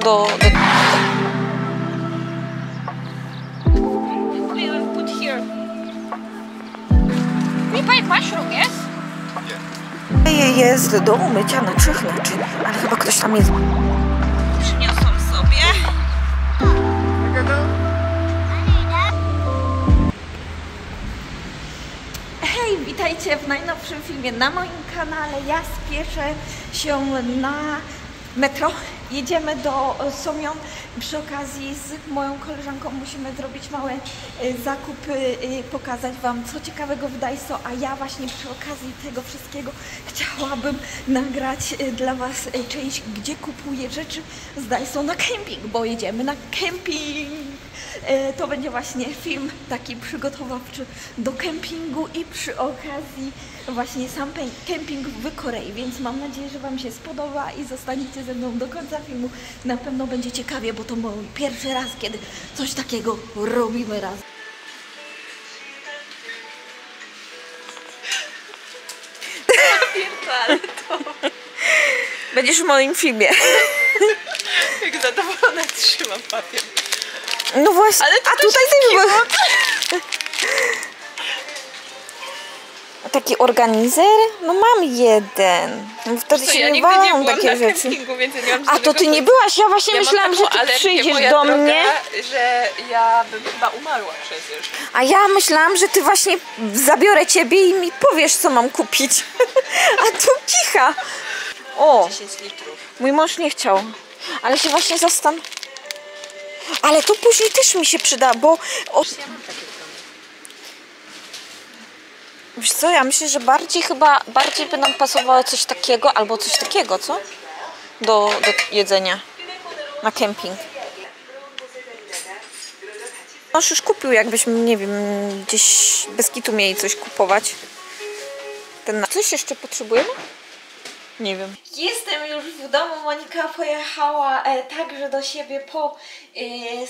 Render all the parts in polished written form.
do... Put here. We buy mushroom, yes? Jest do umycia naszych naczyń, ale chyba ktoś tam jest. Przyniosłam sobie. Hej, witajcie w najnowszym filmie na moim kanale. Ja spieszę się na metro. Jedziemy do Somion. Przy okazji z moją koleżanką musimy zrobić małe zakupy, pokazać Wam co ciekawego w Daiso, a ja właśnie przy okazji tego wszystkiego chciałabym nagrać dla Was część, gdzie kupuję rzeczy z Daiso na kemping, bo jedziemy na kemping. To będzie właśnie film taki przygotowawczy do kempingu i przy okazji właśnie sam kemping w Korei, więc mam nadzieję, że Wam się spodoba i zostaniecie ze mną do końca filmu. Na pewno będzie ciekawie, bo to mój pierwszy raz, kiedy coś takiego robimy razem. Ale to... Będziesz w moim filmie. Jak zadowolona trzymam papier. No właśnie, ale a tutaj też było... Taki organizer? No mam jeden. No wtedy co, się ja nie nigdy nie walą byłam takie na rzeczy. kempingu, więc ja nie mam A to ty nie byłaś? Ja właśnie myślałam, że ty przyjdziesz do mnie. Że ja bym chyba umarła przecież. A ja myślałam, że ty właśnie zabiorę ciebie i mi powiesz, co mam kupić. A tu kicha. O, 10 litrów. mój mąż nie chciał. Ale się właśnie Ale to później też mi się przyda, bo... Wiesz co, ja myślę, że bardziej by nam pasowało coś takiego, albo coś takiego, co? Do jedzenia na kemping. Mąż już kupił, jakbyśmy, nie wiem, gdzieś bez kitu mieli coś kupować. Coś jeszcze potrzebujemy? Nie wiem. Jestem już w domu. Monika pojechała także do siebie po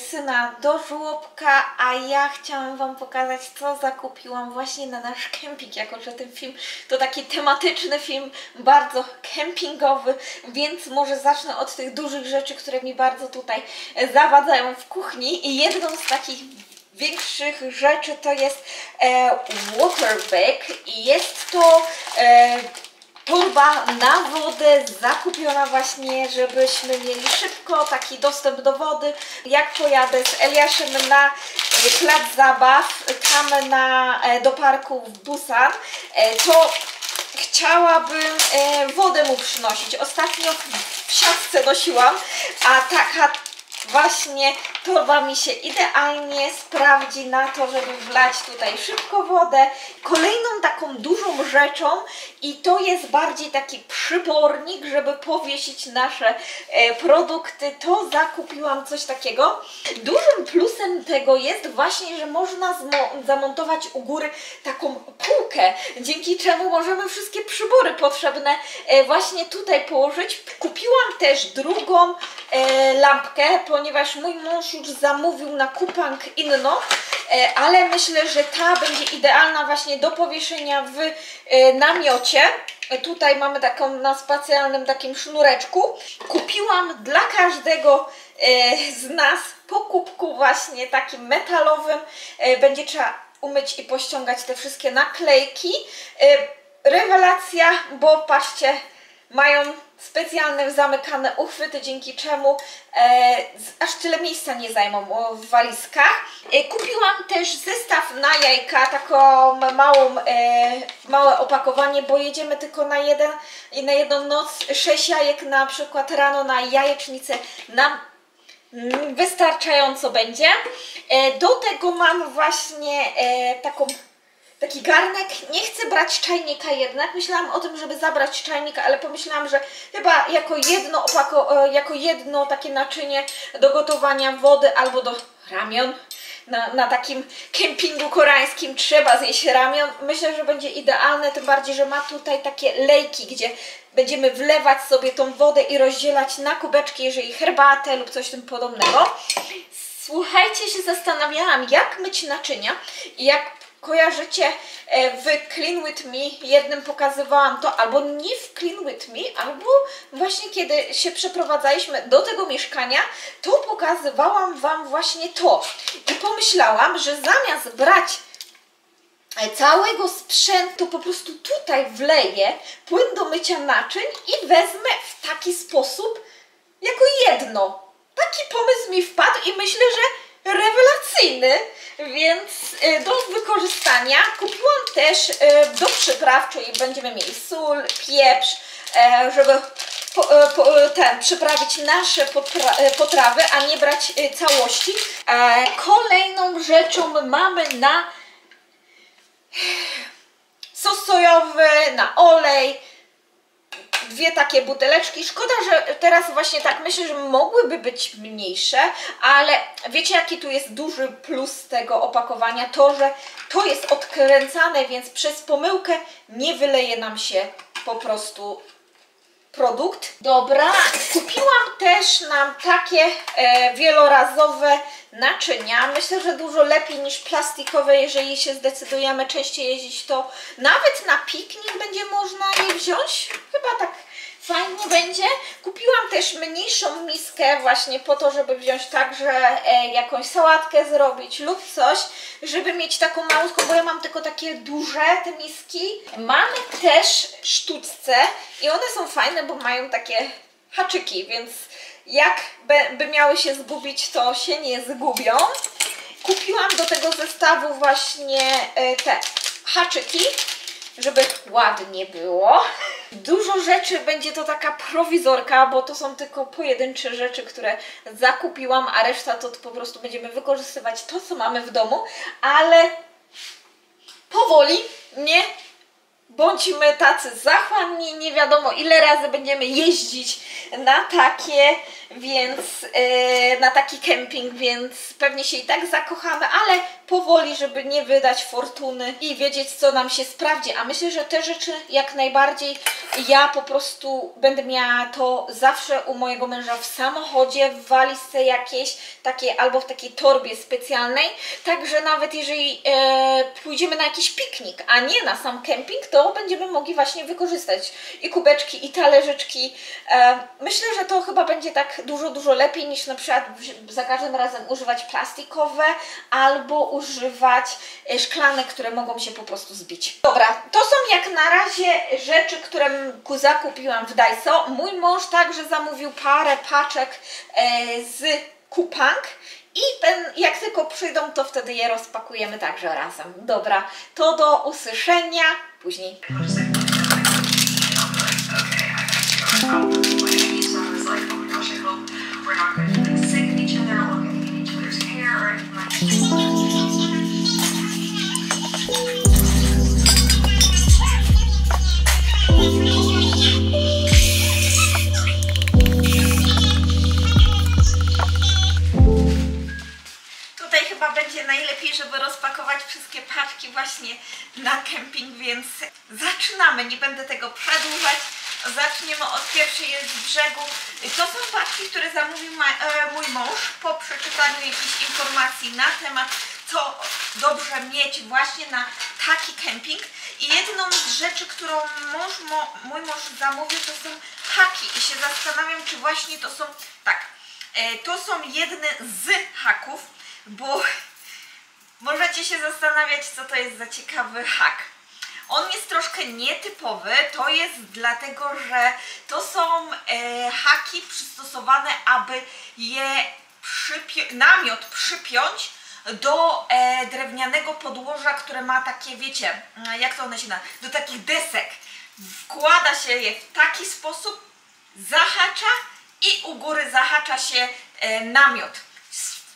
syna do żłobka, a ja chciałam Wam pokazać, co zakupiłam właśnie na nasz kemping, jako że ten film to taki tematyczny film, bardzo kempingowy, więc może zacznę od tych dużych rzeczy, które mi bardzo tutaj zawadzają w kuchni. I jedną z takich większych rzeczy to jest water bag i jest to torba na wodę zakupiona właśnie, żebyśmy mieli szybko taki dostęp do wody. Jak pojadę z Eliaszem na plac zabaw, tam do parku w Busan, to chciałabym wodę mu przynosić. Ostatnio w siatce nosiłam, a taka właśnie torba mi się idealnie sprawdzi na to, żeby wlać tutaj szybko wodę. Kolejną taką dużą rzeczą, i to jest bardziej taki przybornik, żeby powiesić nasze produkty, to zakupiłam coś takiego. Dużym plusem tego jest właśnie, że można zamontować u góry taką półkę, dzięki czemu możemy wszystkie przybory potrzebne właśnie tutaj położyć. Kupiłam też drugą lampkę, ponieważ mój mąż już zamówił na Kupang inną, ale myślę, że ta będzie idealna właśnie do powieszenia w namiocie. Tutaj mamy taką na specjalnym takim sznureczku. Kupiłam dla każdego z nas po kubku właśnie takim metalowym. Będzie trzeba umyć i pościągać te wszystkie naklejki. Rewelacja, bo patrzcie, mają specjalne zamykane uchwyty, dzięki czemu aż tyle miejsca nie zajmą w walizkach. Kupiłam też zestaw na jajka, taką małe opakowanie, bo jedziemy tylko na jedną noc. 6 jajek na przykład rano na jajecznicę nam wystarczająco będzie. Do tego mam właśnie taki garnek. Nie chcę brać czajnika jednak. Myślałam o tym, żeby zabrać czajnika, ale pomyślałam, że chyba jako jedno takie naczynie do gotowania wody albo do ramion. Na takim kempingu koreańskim trzeba zjeść ramion. Myślę, że będzie idealne, tym bardziej, że ma tutaj takie lejki, gdzie będziemy wlewać sobie tą wodę i rozdzielać na kubeczki, jeżeli herbatę lub coś tym podobnego. Słuchajcie, się zastanawiałam, jak myć naczynia i jak Kojarzycie, w Clean With Me jednym pokazywałam to, albo nie w Clean With Me, albo właśnie kiedy się przeprowadzaliśmy do tego mieszkania, to pokazywałam Wam właśnie to. I pomyślałam, że zamiast brać całego sprzętu, po prostu tutaj wleję płyn do mycia naczyń i wezmę w taki sposób jako jedno. Taki pomysł mi wpadł i myślę, że rewelacyjny, więc do wykorzystania kupiłam też do przypraw, czyli będziemy mieli sól, pieprz, żeby przyprawić nasze potrawy, a nie brać całości. Kolejną rzeczą mamy na sos sojowy, na olej, 2 takie buteleczki. Szkoda, że teraz właśnie tak myślę, że mogłyby być mniejsze, ale wiecie, jaki tu jest duży plus tego opakowania? To, że to jest odkręcane, więc przez pomyłkę nie wyleje nam się po prostu produkt. Dobra, kupiłam też nam takie wielorazowe naczynia. Myślę, że dużo lepiej niż plastikowe, jeżeli się zdecydujemy częściej jeździć, to nawet na piknik będzie można je wziąć. Chyba tak fajnie będzie. Kupiłam też mniejszą miskę właśnie po to, żeby wziąć także jakąś sałatkę zrobić lub coś, żeby mieć taką małutką, bo ja mam tylko takie duże te miski. Mamy też sztućce i one są fajne, bo mają takie haczyki, więc jak by miały się zgubić, to się nie zgubią. Kupiłam do tego zestawu właśnie te haczyki, żeby ładnie było. Dużo rzeczy będzie to taka prowizorka, bo to są tylko pojedyncze rzeczy, które zakupiłam, a reszta to po prostu będziemy wykorzystywać to, co mamy w domu, ale powoli, nie bądźmy tacy zachłanni, nie wiadomo ile razy będziemy jeździć na takie, więc na taki kemping, więc pewnie się i tak zakochamy, ale powoli, żeby nie wydać fortuny i wiedzieć, co nam się sprawdzi. A myślę, że te rzeczy jak najbardziej ja po prostu będę miała to zawsze u mojego męża w samochodzie, w walizce jakiejś takiej albo w takiej torbie specjalnej. Także nawet jeżeli pójdziemy na jakiś piknik, a nie na sam kemping, to będziemy mogli właśnie wykorzystać i kubeczki, i talerzyczki. Myślę, że to chyba będzie tak dużo lepiej niż na przykład za każdym razem używać plastikowe albo używać szklane, które mogą się po prostu zbić. Dobra, to są jak na razie rzeczy, które zakupiłam w Daiso. Mój mąż także zamówił parę paczek z Coupang i jak tylko przyjdą, to wtedy je rozpakujemy także razem. Dobra, to do usłyszenia później. Tutaj chyba będzie najlepiej, żeby rozpakować wszystkie paczki właśnie na kemping, więc zaczynamy. Nie będę tego przedłużać. Zaczniemy od pierwszej, jest z brzegu. To są paczki, które zamówił mój mąż po przeczytaniu jakichś informacji na temat, co dobrze mieć właśnie na taki kemping. I jedną z rzeczy, którą mój mąż zamówił, to są haki. I się zastanawiam, czy właśnie to są, tak, to są jedne z haków, bo możecie się zastanawiać, co to jest za ciekawy hak. On jest troszkę nietypowy, to jest dlatego, że to są haki przystosowane, aby je namiot przypiąć do drewnianego podłoża, które ma takie, wiecie, jak to one się nazywa, do takich desek. Wkłada się je w taki sposób, zahacza i u góry zahacza się namiot.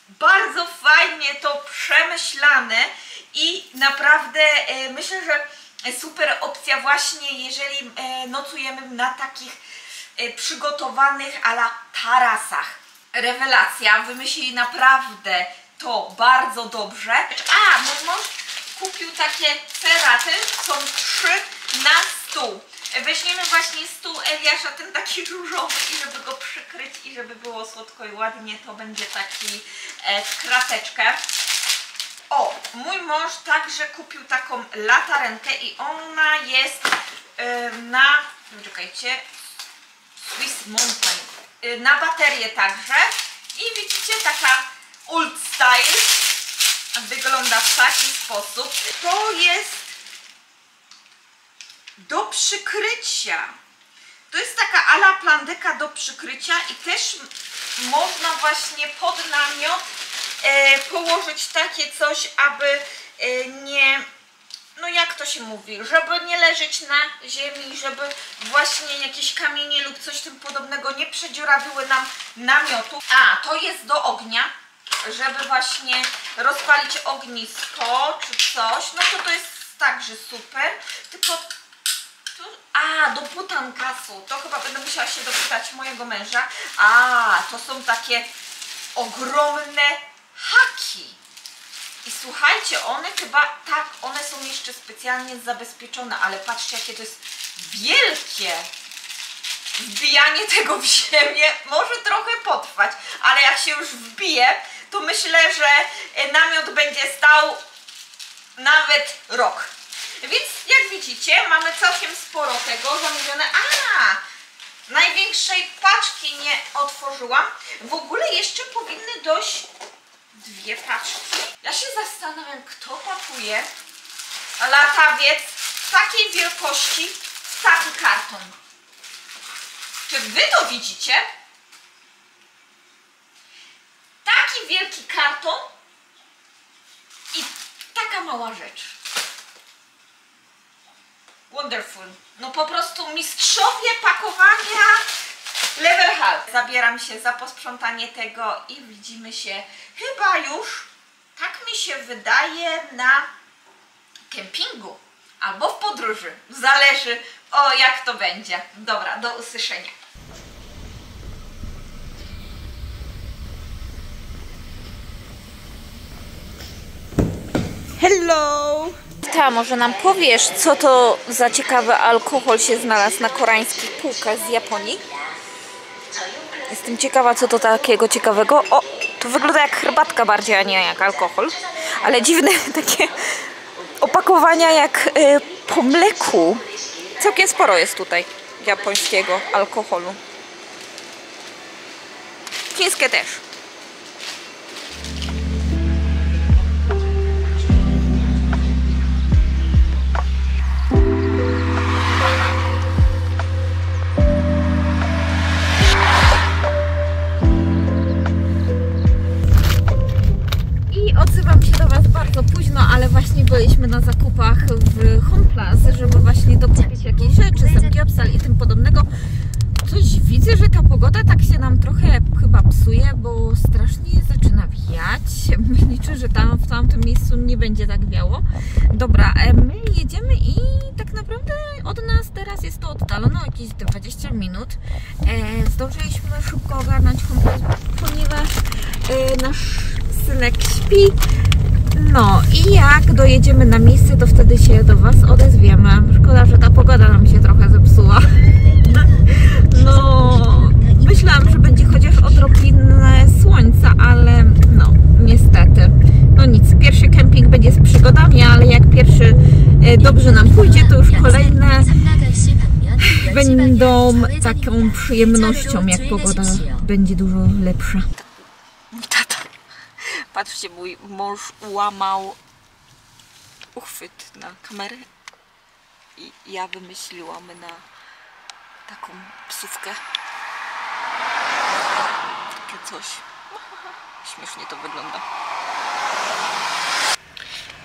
Bardzo fajnie to przemyślane i naprawdę myślę, że super opcja właśnie, jeżeli nocujemy na takich przygotowanych a la tarasach. Rewelacja, wymyślili naprawdę to bardzo dobrze. A, mój mąż kupił takie ceraty, są 3 na stół. Weźmiemy właśnie stół Eliasza, ten taki różowy i żeby go przykryć i żeby było słodko i ładnie, to będzie taki w krateczkę. O, mój mąż także kupił taką latarenkę i ona jest na, czekajcie, Swiss Mountain, na baterię także. I widzicie, taka old style, wygląda w taki sposób. To jest do przykrycia. To jest taka ala plandeka do przykrycia i też można właśnie pod namiot położyć takie coś, aby nie, no jak to się mówi, żeby nie leżeć na ziemi, żeby właśnie jakieś kamienie lub coś tym podobnego nie przedziurawiły nam namiotu. A, to jest do ognia, żeby właśnie rozpalić ognisko czy coś, no to jest także super, tylko do butankasu, to chyba będę musiała się dopytać mojego męża. To są takie ogromne haki. I słuchajcie, one chyba, tak, one są jeszcze specjalnie zabezpieczone, ale patrzcie, jakie to jest wielkie. Wbijanie tego w ziemię może trochę potrwać, ale jak się już wbije, to myślę, że namiot będzie stał nawet rok. Więc jak widzicie, mamy całkiem sporo tego zamówione. Największej paczki nie otworzyłam. W ogóle jeszcze powinny dojść 2 paczki. Ja się zastanawiam, kto pakuje latawiec w takiej wielkości w taki karton. Czy wy to widzicie? Taki wielki karton i taka mała rzecz. Wonderful. No po prostu mistrzowie pakowania level hall. Zabieram się za posprzątanie tego i widzimy się chyba już, tak mi się wydaje, na kempingu albo w podróży. Zależy jak to będzie. Dobra, do usłyszenia. Hello! Może nam powiesz, co to za ciekawy alkohol się znalazł na koreańskich półkach z Japonii? Jestem ciekawa, co to takiego ciekawego. O, to wygląda jak herbatka bardziej, a nie jak alkohol. Ale dziwne takie opakowania jak po mleku. Całkiem sporo jest tutaj japońskiego alkoholu. Chińskie też. Odzywam się do Was bardzo późno, ale właśnie byliśmy na zakupach w Home Plaza, żeby właśnie dokupić jakieś rzeczy, samgyeopsal i tym podobnego. Coś widzę, że ta pogoda tak się nam trochę chyba psuje, bo strasznie zaczyna wiać. Liczę, że tam w tamtym miejscu nie będzie tak wiało. Dobra, my jedziemy i tak naprawdę od nas teraz jest to oddalono jakieś 20 minut. Zdążyliśmy szybko ogarnąć Home Plaza, ponieważ nasz synek śpi. No i jak dojedziemy na miejsce, to wtedy się do Was odezwiemy. Szkoda, że ta pogoda nam się trochę zepsuła. No, myślałam, że będzie chociaż odrobinę słońca, ale no, niestety. No nic, pierwszy kemping będzie z przygodami, ale jak pierwszy dobrze nam pójdzie, to już kolejne będą taką przyjemnością, jak pogoda będzie dużo lepsza. Tata, patrzcie, mój mąż łamał uchwyt na kamerę i ja wymyśliłam na taką psówkę. Takie coś. Śmiesznie to wygląda.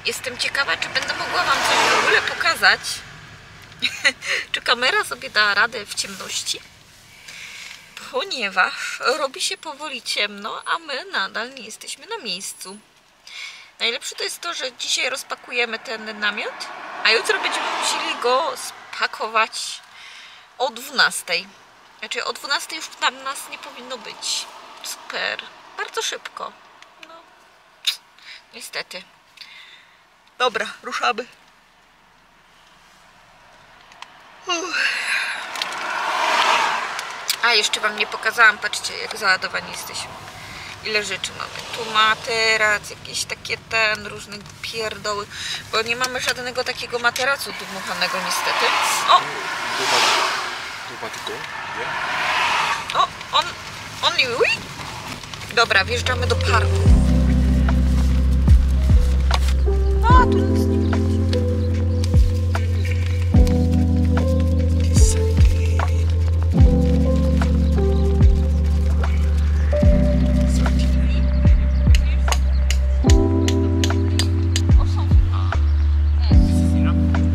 Jestem ciekawa, czy będę mogła Wam coś w ogóle pokazać. Czy kamera sobie da radę w ciemności? Ponieważ robi się powoli ciemno, a my nadal nie jesteśmy na miejscu. Najlepsze to jest to, że dzisiaj rozpakujemy ten namiot, a jutro będziemy musieli go spakować o 12. Znaczy o 12 już tam nas nie powinno być. Super. Bardzo szybko. No, niestety. Dobra, ruszamy. A jeszcze Wam nie pokazałam, patrzcie, jak załadowani jesteśmy. ile rzeczy mamy. Tu materac, jakieś takie różne pierdoły, bo nie mamy żadnego takiego materacu dmuchanego niestety. O! O, on już? Dobra, wjeżdżamy do parku. A, tu nic nie widać.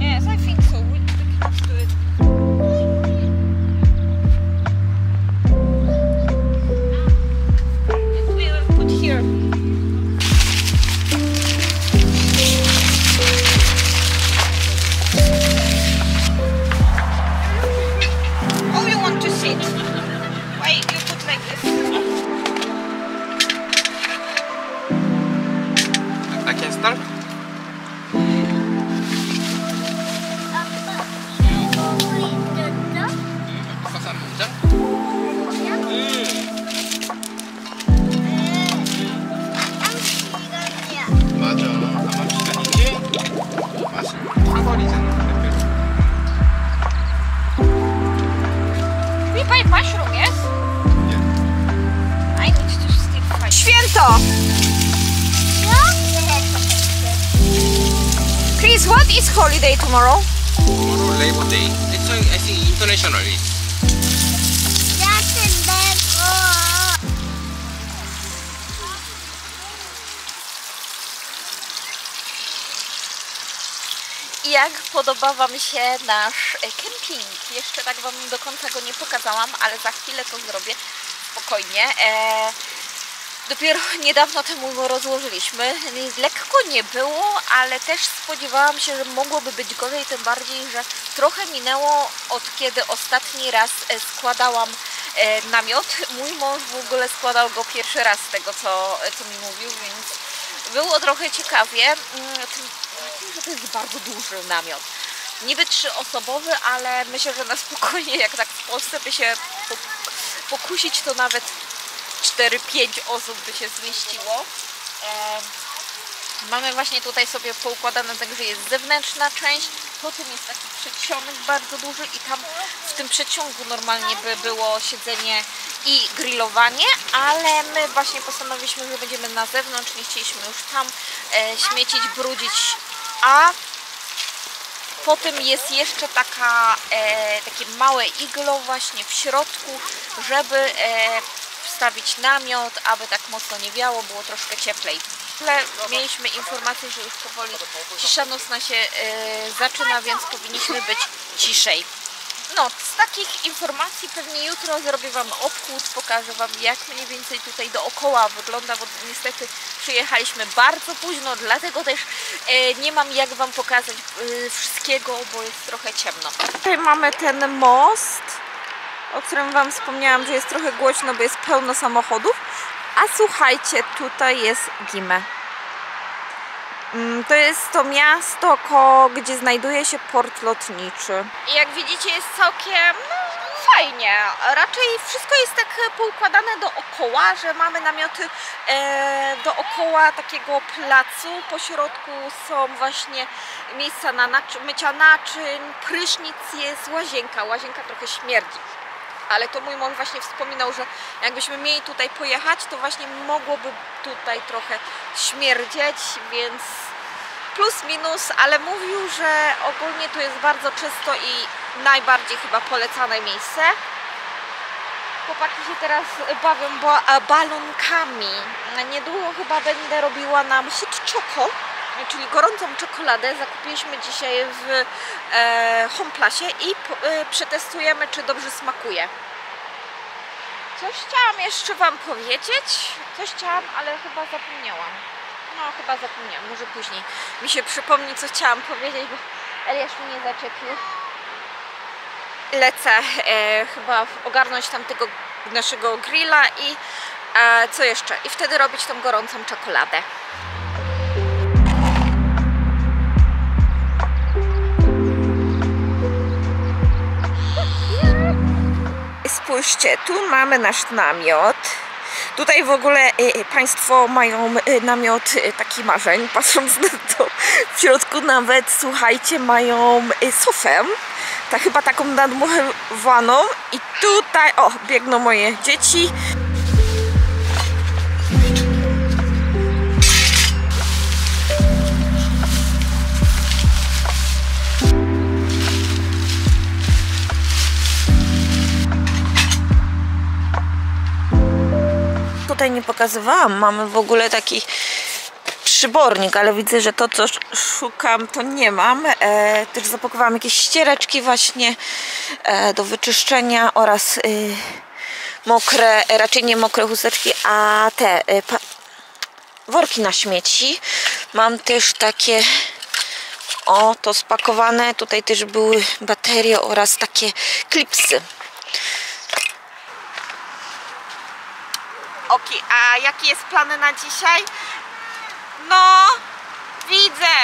Yes, I think so. We can do it. We will put here. Oh, you want to sit? Why you put like this? I can start? 아빠 사 먹자? 맞아. 아마 시간이지? 맛은 사거리잖아. We buy mushroom, yes? I need to still find. Święto! Chris, what is holiday tomorrow? Tomorrow Labor Day. It's I think international. Jak podoba Wam się nasz kemping? Jeszcze tak Wam do końca go nie pokazałam, ale za chwilę to zrobię spokojnie. Dopiero niedawno temu go rozłożyliśmy. Lekko nie było, ale też spodziewałam się, że mogłoby być gorzej, tym bardziej, że trochę minęło od kiedy ostatni raz składałam namiot. Mój mąż w ogóle składał go pierwszy raz z tego, co mi mówił, więc było trochę ciekawie. Że to jest bardzo duży namiot. Niby 3-osobowy, ale myślę, że na spokojnie, jak tak w Polsce by się pokusić, to nawet 4-5 osób by się zmieściło. Mamy właśnie tutaj sobie poukładane tak, że jest zewnętrzna część, potem jest taki przedsionek bardzo duży i tam w tym przedsionku normalnie by było siedzenie i grillowanie, ale my właśnie postanowiliśmy, że będziemy na zewnątrz, nie chcieliśmy już tam śmiecić, brudzić, a potem jest jeszcze takie małe iglo właśnie w środku, żeby wstawić namiot, aby tak mocno nie wiało, było troszkę cieplej. Ale mieliśmy informację, że już powoli cisza nocna się zaczyna, więc powinniśmy być ciszej. No, z takich informacji pewnie jutro zrobię Wam obchód, pokażę Wam, jak mniej więcej tutaj dookoła wygląda, bo niestety przyjechaliśmy bardzo późno, dlatego też nie mam jak Wam pokazać wszystkiego, bo jest trochę ciemno. Tutaj mamy ten most, o którym Wam wspomniałam, że jest trochę głośno, bo jest pełno samochodów. A słuchajcie, tutaj jest Gimę. To jest to miasto, gdzie znajduje się port lotniczy. I jak widzicie, jest całkiem fajnie. Raczej wszystko jest tak poukładane dookoła, że mamy namioty dookoła takiego placu. Po środku są właśnie miejsca na mycia naczyń, prysznic jest, łazienka. Łazienka trochę śmierdzi. Ale to mój mąż właśnie wspominał, że jakbyśmy mieli tutaj pojechać, to właśnie mogłoby tutaj trochę śmierdzieć, więc plus minus, ale mówił, że ogólnie tu jest bardzo czysto i najbardziej chyba polecane miejsce. Chłopaki się teraz bawią balonkami. Niedługo chyba będę robiła nam hot choco, czyli gorącą czekoladę. Zakupiliśmy dzisiaj w Homeplasie i przetestujemy, czy dobrze smakuje. Coś chciałam jeszcze Wam powiedzieć. Coś chciałam, ale chyba zapomniałam. No, chyba zapomniałam. Może później mi się przypomni, co chciałam powiedzieć, bo Eliasz mnie zaczepił. Lecę chyba ogarnąć tamtego naszego grilla i co jeszcze? I wtedy robić tą gorącą czekoladę. Spójrzcie, tu mamy nasz namiot. Tutaj w ogóle Państwo mają namiot taki marzeń, patrząc na to. W środku nawet, słuchajcie, mają sofę, chyba taką nadmuchowaną. I tutaj, o, biegną moje dzieci. Tutaj nie pokazywałam, mamy w ogóle taki przybornik, ale widzę, że to, co szukam, to nie mam. Też zapakowałam jakieś ściereczki właśnie do wyczyszczenia oraz mokre, raczej nie mokre chusteczki, a te worki na śmieci. Mam też takie, o, to spakowane. Tutaj też były baterie oraz takie klipsy. Okej, a jaki jest plan na dzisiaj? No, widzę.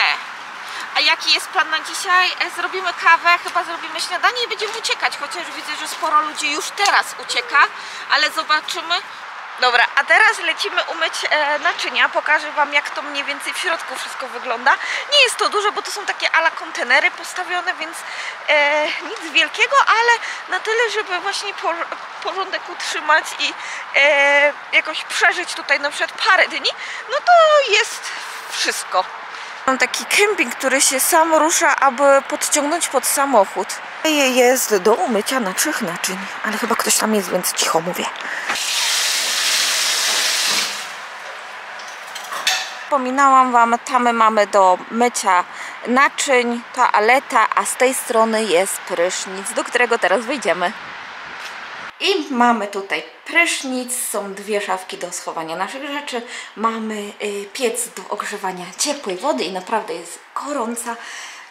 A jaki jest plan na dzisiaj? Zrobimy kawę, chyba zrobimy śniadanie i będziemy uciekać. Chociaż widzę, że sporo ludzi już teraz ucieka, ale zobaczymy. Dobra, a teraz lecimy umyć naczynia. Pokażę Wam, jak to mniej więcej w środku wszystko wygląda. Nie jest to dużo, bo to są takie ala kontenery postawione, więc nic wielkiego, ale na tyle, żeby właśnie porządek utrzymać i jakoś przeżyć tutaj na przykład parę dni, no to jest wszystko. Mam taki kemping, który się sam rusza, aby podciągnąć pod samochód. Jest do umycia naszych naczyń, ale chyba ktoś tam jest, więc cicho mówię. Wspominałam Wam, tam mamy do mycia naczyń, toaleta, a z tej strony jest prysznic, do którego teraz wejdziemy. I mamy tutaj prysznic, są dwie szafki do schowania naszych rzeczy, mamy piec do ogrzewania ciepłej wody i naprawdę jest gorąca.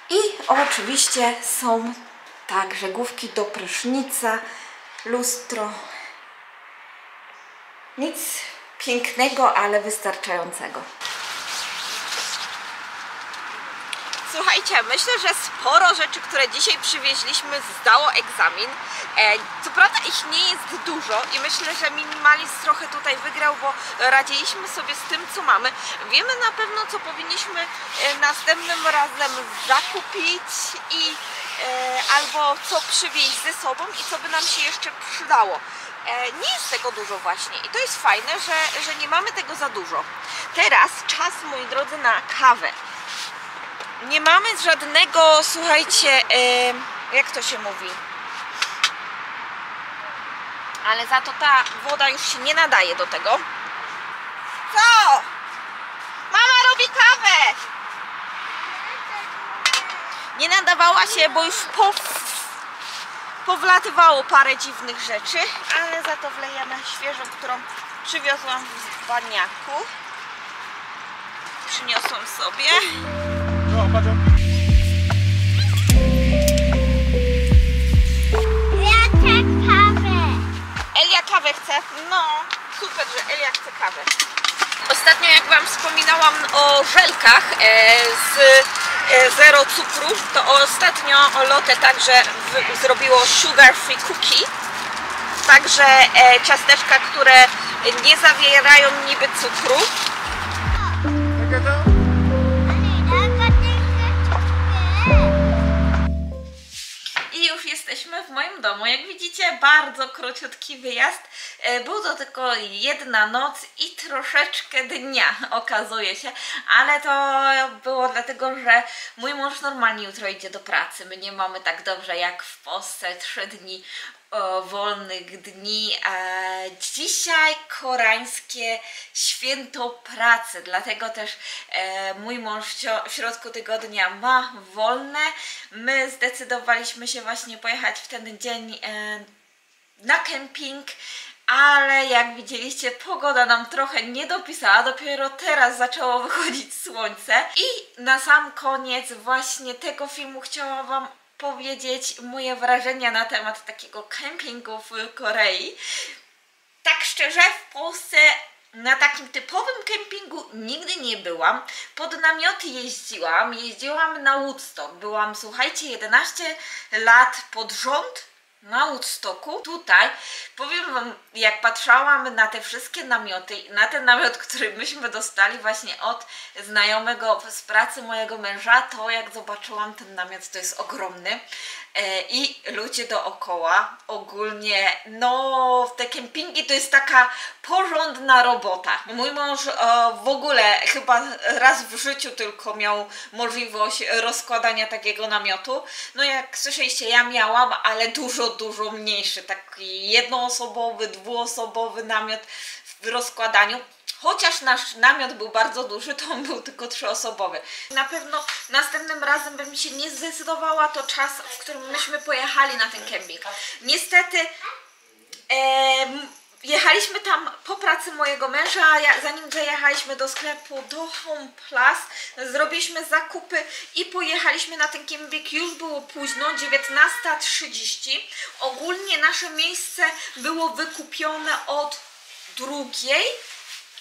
I oczywiście są także główki do prysznica, lustro. Nic pięknego, ale wystarczającego. Słuchajcie, myślę, że sporo rzeczy, które dzisiaj przywieźliśmy, zdało egzamin. Co prawda ich nie jest dużo i myślę, że minimalizm trochę tutaj wygrał, bo radziliśmy sobie z tym, co mamy. Wiemy na pewno, co powinniśmy następnym razem zakupić i albo co przywieźć ze sobą i co by nam się jeszcze przydało. Nie jest tego dużo właśnie i to jest fajne, że nie mamy tego za dużo. Teraz czas, moi drodzy, na kawę. Nie mamy żadnego, słuchajcie, jak to się mówi, ale za to ta woda już się nie nadaje do tego. Co? Mama robi kawę! Nie nadawała się, bo już powlatywało parę dziwnych rzeczy, ale za to wlejemy świeżą, którą przywiozłam w baniaku. Przyniosłam sobie. Elia kawę chce? No, super, że Elia chce kawę. Ostatnio, jak Wam wspominałam o żelkach z zero cukru, to ostatnio Lotte także zrobiło sugar free cookie. Także ciasteczka, które nie zawierają niby cukru. I już jesteśmy w moim domu. Jak widzicie, bardzo króciutki wyjazd. Był to tylko jedna noc i troszeczkę dnia, okazuje się. Ale to było dlatego, że mój mąż normalnie jutro idzie do pracy. My nie mamy tak dobrze jak w Polsce 3 dni wolnych dni. Dzisiaj koreańskie święto pracy, dlatego też mój mąż w środku tygodnia ma wolne. My zdecydowaliśmy się właśnie pojechać w ten dzień na kemping, ale jak widzieliście, pogoda nam trochę nie dopisała, dopiero teraz zaczęło wychodzić słońce. I na sam koniec właśnie tego filmu chciałam Wam powiedzieć moje wrażenia na temat takiego kempingu w Korei. Tak szczerze, w Polsce na takim typowym kempingu nigdy nie byłam. Pod namioty jeździłam na Woodstock. Byłam, słuchajcie, 11 lat pod rząd na Woodstocku. Tutaj powiem wam, jak patrzyłam na te wszystkie namioty i na ten namiot, który myśmy dostali właśnie od znajomego z pracy mojego męża, to jak zobaczyłam ten namiot, to jest ogromny i ludzie dookoła ogólnie, no te kempingi to jest taka porządna robota. Mój mąż w ogóle chyba raz w życiu tylko miał możliwość rozkładania takiego namiotu. No jak słyszeliście, ja miałam, ale dużo mniejszy, taki jednoosobowy, dwuosobowy namiot w rozkładaniu. Chociaż nasz namiot był bardzo duży, to on był tylko 3-osobowy. Na pewno następnym razem bym się nie zdecydowała, to czas, w którym myśmy pojechali na ten kemping. Niestety jechaliśmy tam po pracy mojego męża, zanim zajechaliśmy do sklepu, do Home Plus, zrobiliśmy zakupy i pojechaliśmy na ten kemping. Już było późno, 19:30. Ogólnie nasze miejsce było wykupione od 2:00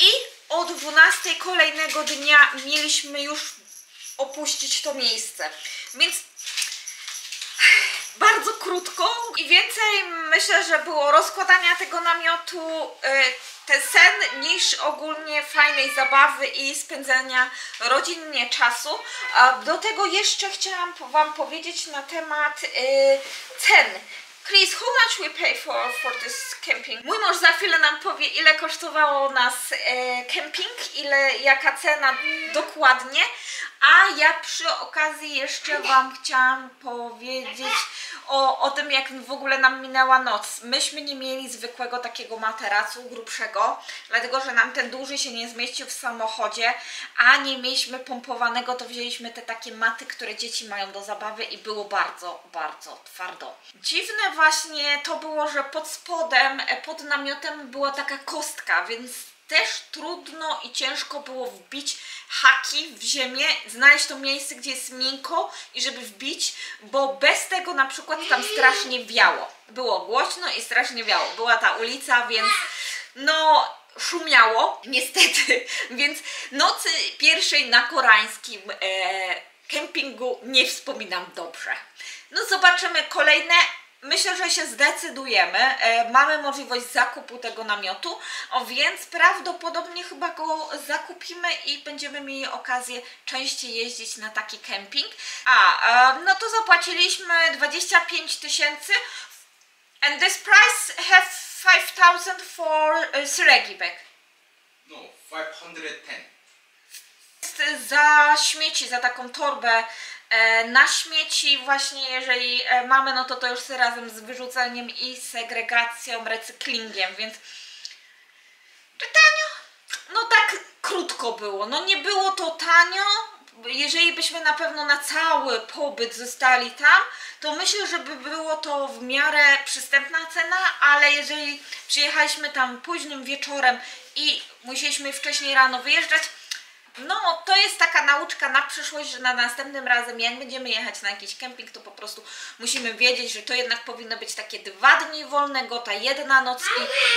i o 12:00 kolejnego dnia mieliśmy już opuścić to miejsce. Więc bardzo krótko i więcej myślę, że było rozkładania tego namiotu, ten sen, niż ogólnie fajnej zabawy i spędzania rodzinnie czasu. Do tego jeszcze chciałam wam powiedzieć na temat cen. Chris, how much we pay for this camping? Mój mąż za chwilę nam powie, ile kosztowało nas camping, jaka cena dokładnie, a ja przy okazji jeszcze wam chciałam powiedzieć o tym, jak w ogóle nam minęła noc. Myśmy nie mieli zwykłego takiego materacu grubszego, dlatego że nam ten duży się nie zmieścił w samochodzie, a nie mieliśmy pompowanego, to wzięliśmy te takie maty, które dzieci mają do zabawy i było bardzo twardo. Dziwne właśnie to było, że pod spodem, pod namiotem była taka kostka, więc też trudno i ciężko było wbić haki w ziemię, znaleźć to miejsce, gdzie jest miękko i żeby wbić, bo bez tego na przykład tam strasznie wiało. Było głośno i strasznie wiało. Była ta ulica, więc no szumiało niestety, więc nocy pierwszej na koreańskim kempingu nie wspominam dobrze. No zobaczymy kolejne. Myślę, że się zdecydujemy. Mamy możliwość zakupu tego namiotu, więc prawdopodobnie chyba go zakupimy i będziemy mieli okazję częściej jeździć na taki kemping. No to zapłaciliśmy 25 000 and this price have 5,000 for Seregi bag. No, 510. Za śmieci, za taką torbę na śmieci właśnie, jeżeli mamy, no to już razem z wyrzuceniem i segregacją, recyklingiem, więc czy tanio? No tak krótko było, no nie było to tanio. Jeżeli byśmy na pewno na cały pobyt zostali tam, to myślę, że by było to w miarę przystępna cena, ale jeżeli przyjechaliśmy tam późnym wieczorem i musieliśmy wcześniej rano wyjeżdżać, no to jest taka nauczka na przyszłość, że na następnym razem jak będziemy jechać na jakiś kemping, to po prostu musimy wiedzieć, że to jednak powinno być takie 2 dni wolnego, ta 1 noc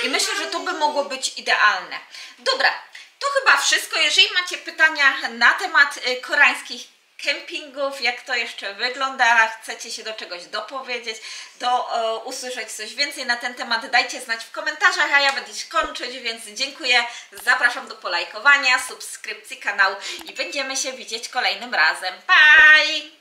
i myślę, że to by mogło być idealne. Dobra, to chyba wszystko. Jeżeli macie pytania na temat koreańskich kempingów, jak to jeszcze wygląda, chcecie się do czegoś dopowiedzieć, usłyszeć coś więcej na ten temat, dajcie znać w komentarzach, a ja będę już kończyć, więc dziękuję, zapraszam do polajkowania, subskrypcji kanału i będziemy się widzieć kolejnym razem. Bye!